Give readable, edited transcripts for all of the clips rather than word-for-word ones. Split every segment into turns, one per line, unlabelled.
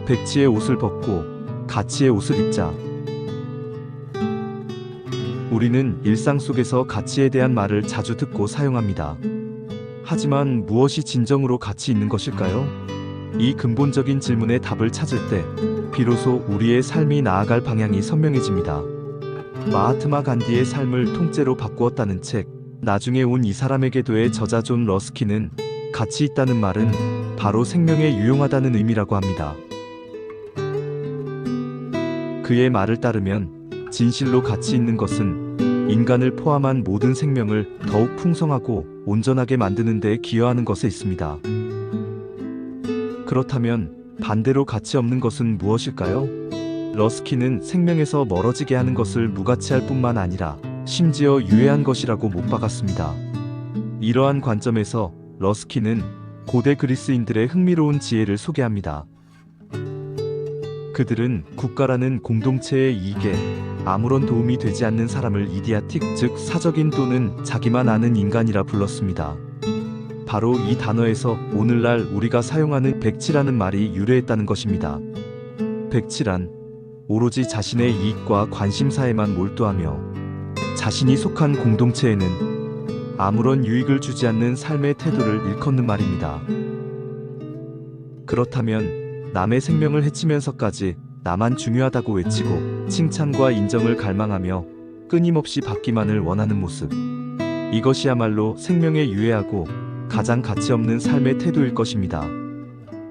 백치의 옷을 벗고 가치의 옷을 입자. 우리는 일상 속에서 가치에 대한 말을 자주 듣고 사용합니다. 하지만 무엇이 진정으로 가치 있는 것일까요? 이 근본적인 질문에 답을 찾을 때 비로소 우리의 삶이 나아갈 방향이 선명해집니다. 마하트마 간디의 삶을 통째로 바꾸었다는 책 나중에 온 이 사람에게도의 저자 존 러스키는 가치 있다는 말은 바로 생명에 유용하다는 의미라고 합니다. 그의 말을 따르면 진실로 가치 있는 것은 인간을 포함한 모든 생명을 더욱 풍성하고 온전하게 만드는 데 기여하는 것에 있습니다. 그렇다면 반대로 가치 없는 것은 무엇일까요? 러스키는 생명에서 멀어지게 하는 것을 무가치할 뿐만 아니라 심지어 유해한 것이라고 못 박았습니다. 이러한 관점에서 러스키는 고대 그리스인들의 흥미로운 지혜를 소개합니다. 그들은 국가라는 공동체의 이익에 아무런 도움이 되지 않는 사람을 이디아틱, 즉 사적인 또는 자기만 아는 인간이라 불렀습니다. 바로 이 단어에서 오늘날 우리가 사용하는 백치라는 말이 유래했다는 것입니다. 백치란 오로지 자신의 이익과 관심사에만 몰두하며 자신이 속한 공동체에는 아무런 유익을 주지 않는 삶의 태도를 일컫는 말입니다. 그렇다면 남의 생명을 해치면서까지 나만 중요하다고 외치고 칭찬과 인정을 갈망하며 끊임없이 받기만을 원하는 모습, 이것이야말로 생명에 유해하고 가장 가치 없는 삶의 태도일 것입니다.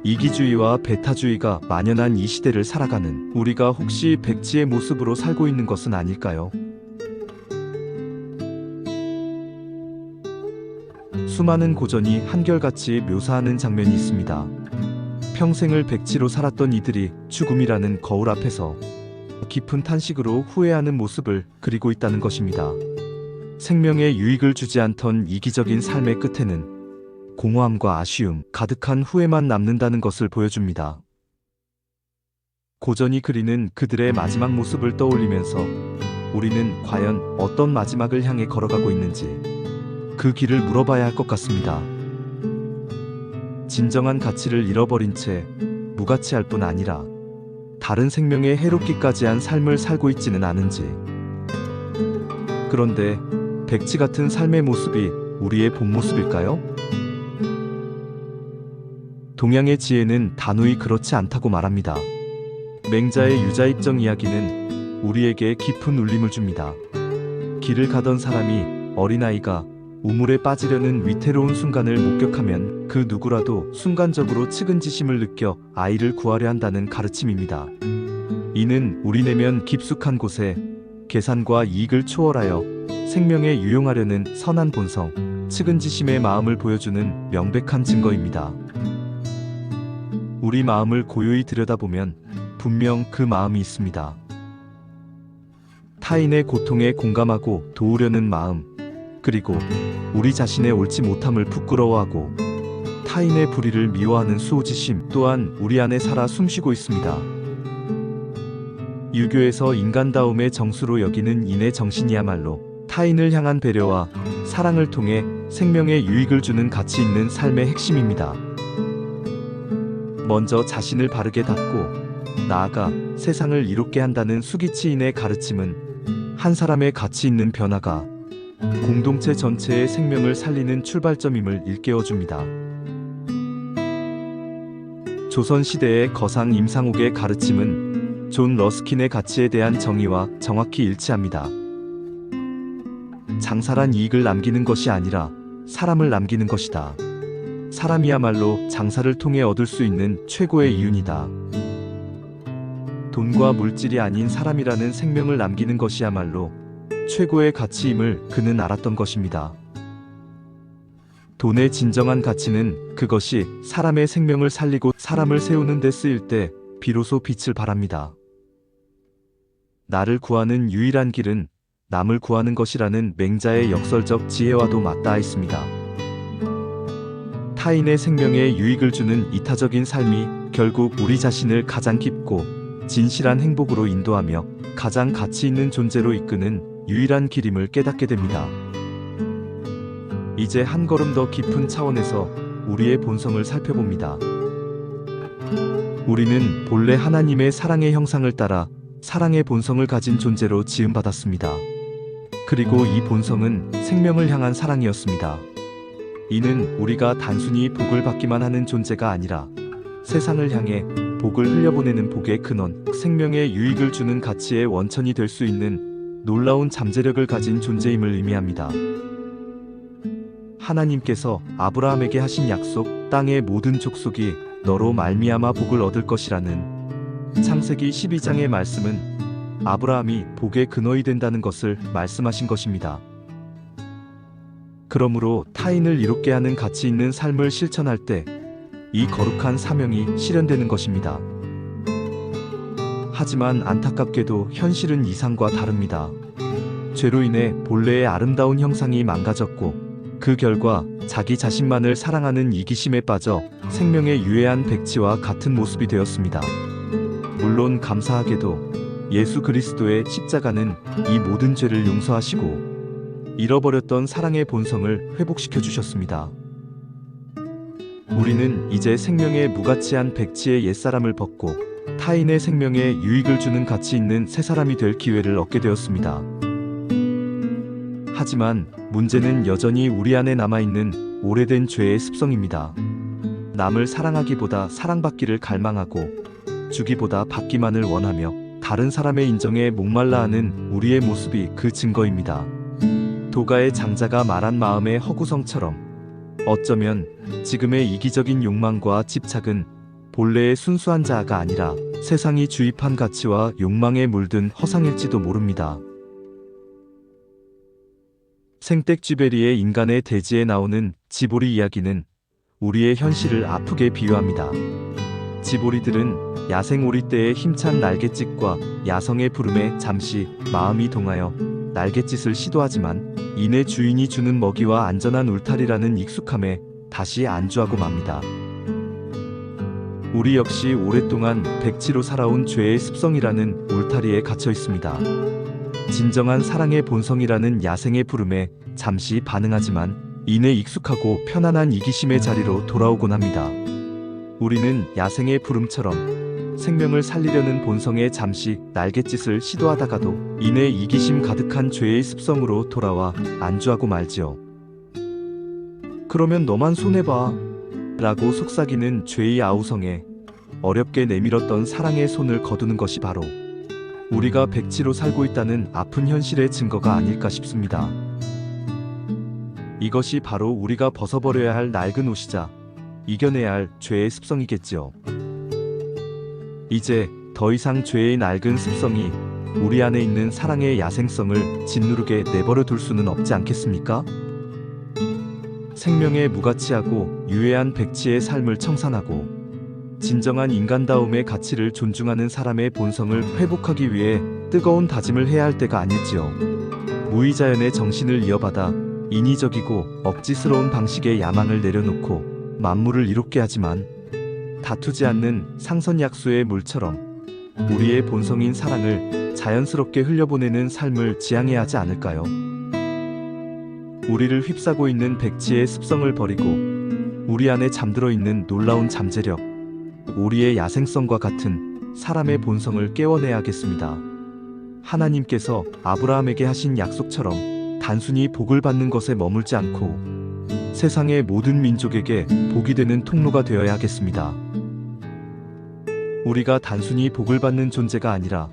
이기주의와 배타주의가 만연한 이 시대를 살아가는 우리가 혹시 백치의 모습으로 살고 있는 것은 아닐까요? 수많은 고전이 한결같이 묘사하는 장면이 있습니다. 평생을 백치로 살았던 이들이 죽음이라는 거울 앞에서 깊은 탄식으로 후회하는 모습을 그리고 있다는 것입니다. 생명에 유익을 주지 않던 이기적인 삶의 끝에는 공허함과 아쉬움, 가득한 후회만 남는다는 것을 보여줍니다. 고전이 그리는 그들의 마지막 모습을 떠올리면서 우리는 과연 어떤 마지막을 향해 걸어가고 있는지 그 길을 물어봐야 할 것 같습니다. 진정한 가치를 잃어버린 채 무가치할 뿐 아니라 다른 생명에 해롭기까지 한 삶을 살고 있지는 않은지. 그런데 백치 같은 삶의 모습이 우리의 본 모습일까요? 동양의 지혜는 단호히 그렇지 않다고 말합니다. 맹자의 유자입정 이야기는 우리에게 깊은 울림을 줍니다. 길을 가던 사람이 어린아이가 우물에 빠지려는 위태로운 순간을 목격하면 그 누구라도 순간적으로 측은지심을 느껴 아이를 구하려 한다는 가르침입니다. 이는 우리 내면 깊숙한 곳에 계산과 이익을 초월하여 생명에 유용하려는 선한 본성, 측은지심의 마음을 보여주는 명백한 증거입니다. 우리 마음을 고요히 들여다보면 분명 그 마음이 있습니다. 타인의 고통에 공감하고 도우려는 마음, 그리고 우리 자신의 옳지 못함을 부끄러워하고 타인의 불의를 미워하는 수호지심 또한 우리 안에 살아 숨쉬고 있습니다. 유교에서 인간다움의 정수로 여기는 인의 정신이야말로 타인을 향한 배려와 사랑을 통해 생명에 유익을 주는 가치 있는 삶의 핵심입니다. 먼저 자신을 바르게 닦고 나아가 세상을 이롭게 한다는 수기치인의 가르침은 한 사람의 가치 있는 변화가 공동체 전체의 생명을 살리는 출발점임을 일깨워줍니다. 조선시대의 거상 임상옥의 가르침은 존 러스킨의 가치에 대한 정의와 정확히 일치합니다. 장사란 이익을 남기는 것이 아니라 사람을 남기는 것이다. 사람이야말로 장사를 통해 얻을 수 있는 최고의 이윤이다. 돈과 물질이 아닌 사람이라는 생명을 남기는 것이야말로 최고의 가치임을 그는 알았던 것입니다. 돈의 진정한 가치는 그것이 사람의 생명을 살리고 사람을 세우는 데 쓰일 때 비로소 빛을 발합니다. 나를 구하는 유일한 길은 남을 구하는 것이라는 맹자의 역설적 지혜와도 맞닿아 있습니다. 타인의 생명에 유익을 주는 이타적인 삶이 결국 우리 자신을 가장 깊고 진실한 행복으로 인도하며 가장 가치 있는 존재로 이끄는 유일한 길임을 깨닫게 됩니다. 이제 한 걸음 더 깊은 차원에서 우리의 본성을 살펴봅니다. 우리는 본래 하나님의 사랑의 형상을 따라 사랑의 본성을 가진 존재로 지음받았습니다. 그리고 이 본성은 생명을 향한 사랑이었습니다. 이는 우리가 단순히 복을 받기만 하는 존재가 아니라 세상을 향해 복을 흘려보내는 복의 근원, 생명에 유익을 주는 가치의 원천이 될 수 있는 놀라운 잠재력을 가진 존재임을 의미합니다. 하나님께서 아브라함에게 하신 약속, 땅의 모든 족속이 너로 말미암아 복을 얻을 것이라는 창세기 12장의 말씀은 아브라함이 복의 근원이 된다는 것을 말씀하신 것입니다. 그러므로 타인을 이롭게 하는 가치 있는 삶을 실천할 때 이 거룩한 사명이 실현되는 것입니다. 하지만 안타깝게도 현실은 이상과 다릅니다. 죄로 인해 본래의 아름다운 형상이 망가졌고 그 결과 자기 자신만을 사랑하는 이기심에 빠져 생명의 유해한 백지와 같은 모습이 되었습니다. 물론 감사하게도 예수 그리스도의 십자가는 이 모든 죄를 용서하시고 잃어버렸던 사랑의 본성을 회복시켜 주셨습니다. 우리는 이제 생명의 무가치한 백지의 옛사람을 벗고 타인의 생명에 유익을 주는 가치 있는 새 사람이 될 기회를 얻게 되었습니다. 하지만 문제는 여전히 우리 안에 남아있는 오래된 죄의 습성입니다. 남을 사랑하기보다 사랑받기를 갈망하고 주기보다 받기만을 원하며 다른 사람의 인정에 목말라하는 우리의 모습이 그 증거입니다. 도가의 장자가 말한 마음의 허구성처럼 어쩌면 지금의 이기적인 욕망과 집착은 본래의 순수한 자아가 아니라 세상이 주입한 가치와 욕망에 물든 허상일지도 모릅니다. 생텍쥐베리의 인간의 대지에 나오는 지보리 이야기는 우리의 현실을 아프게 비유합니다. 지보리들은 야생 오리 때의 힘찬 날갯짓과 야성의 부름에 잠시 마음이 동하여 날갯짓을 시도하지만 이내 주인이 주는 먹이와 안전한 울타리라는 익숙함에 다시 안주하고 맙니다. 우리 역시 오랫동안 백지로 살아온 죄의 습성이라는 울타리에 갇혀 있습니다. 진정한 사랑의 본성이라는 야생의 부름에 잠시 반응하지만 이내 익숙하고 편안한 이기심의 자리로 돌아오곤 합니다. 우리는 야생의 부름처럼 생명을 살리려는 본성에 잠시 날갯짓을 시도하다가도 이내 이기심 가득한 죄의 습성으로 돌아와 안주하고 말지요. 그러면 너만 손해봐 라고 속삭이는 죄의 아우성에 어렵게 내밀었던 사랑의 손을 거두는 것이 바로 우리가 백지로 살고 있다는 아픈 현실의 증거가 아닐까 싶습니다. 이것이 바로 우리가 벗어버려야 할 낡은 옷이자 이겨내야 할 죄의 습성이겠지요. 이제 더 이상 죄의 낡은 습성이 우리 안에 있는 사랑의 야생성을 짓누르게 내버려 둘 수는 없지 않겠습니까? 생명의 무가치하고 유해한 백지의 삶을 청산하고 진정한 인간다움의 가치를 존중하는 사람의 본성을 회복하기 위해 뜨거운 다짐을 해야 할 때가 아닐지요. 무의자연의 정신을 이어받아 인위적이고 억지스러운 방식의 야망을 내려놓고 만물을 이롭게 하지만 다투지 않는 상선약수의 물처럼 우리의 본성인 사랑을 자연스럽게 흘려보내는 삶을 지향해야 하지 않을까요? 우리를 휩싸고 있는 백지의 습성을 버리고 우리 안에 잠들어 있는 놀라운 잠재력, 우리의 야생성과 같은 사람의 본성을 깨워내야겠습니다. 하나님께서 아브라함에게 하신 약속처럼 단순히 복을 받는 것에 머물지 않고 세상의 모든 민족에게 복이 되는 통로가 되어야 하겠습니다. 우리가 단순히 복을 받는 존재가 아니라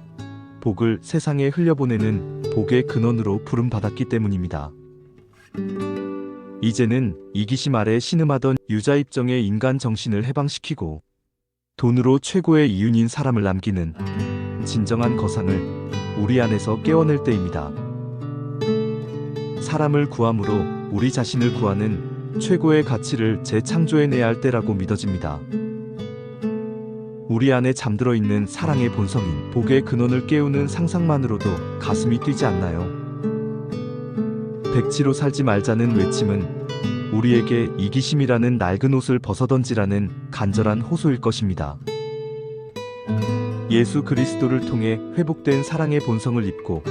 복을 세상에 흘려보내는 복의 근원으로 부름받았기 때문입니다. 이제는 이기심 아래 신음하던 유자입정의 인간 정신을 해방시키고 돈으로 최고의 이윤인 사람을 남기는 진정한 거상을 우리 안에서 깨워낼 때입니다. 사람을 구함으로 우리 자신을 구하는 최고의 가치를 재창조해내야 할 때라고 믿어집니다. 우리 안에 잠들어 있는 사랑의 본성인 복의 근원을 깨우는 상상만으로도 가슴이 뛰지 않나요? 백지로 살지 말자는 외침은 우리에게 이기심이라는 낡은 옷을 벗어던지라는 간절한 호소일 것입니다. 예수 그리스도를 통해 회복된 사랑의 본성을 입고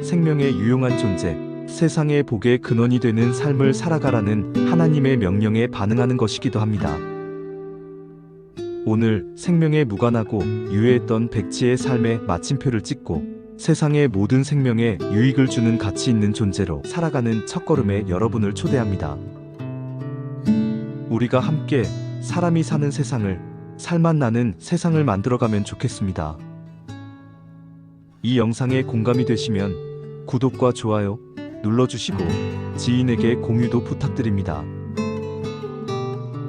생명의 유용한 존재, 세상의 복의 근원이 되는 삶을 살아가라는 하나님의 명령에 반응하는 것이기도 합니다. 오늘 생명에 무관하고 유해했던 백지의 삶의 마침표를 찍고 세상의 모든 생명에 유익을 주는 가치 있는 존재로 살아가는 첫걸음에 여러분을 초대합니다. 우리가 함께 사람이 사는 세상을, 살맛 나는 세상을 만들어가면 좋겠습니다. 이 영상에 공감이 되시면 구독과 좋아요 눌러주시고 지인에게 공유도 부탁드립니다.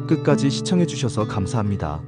끝까지 시청해주셔서 감사합니다.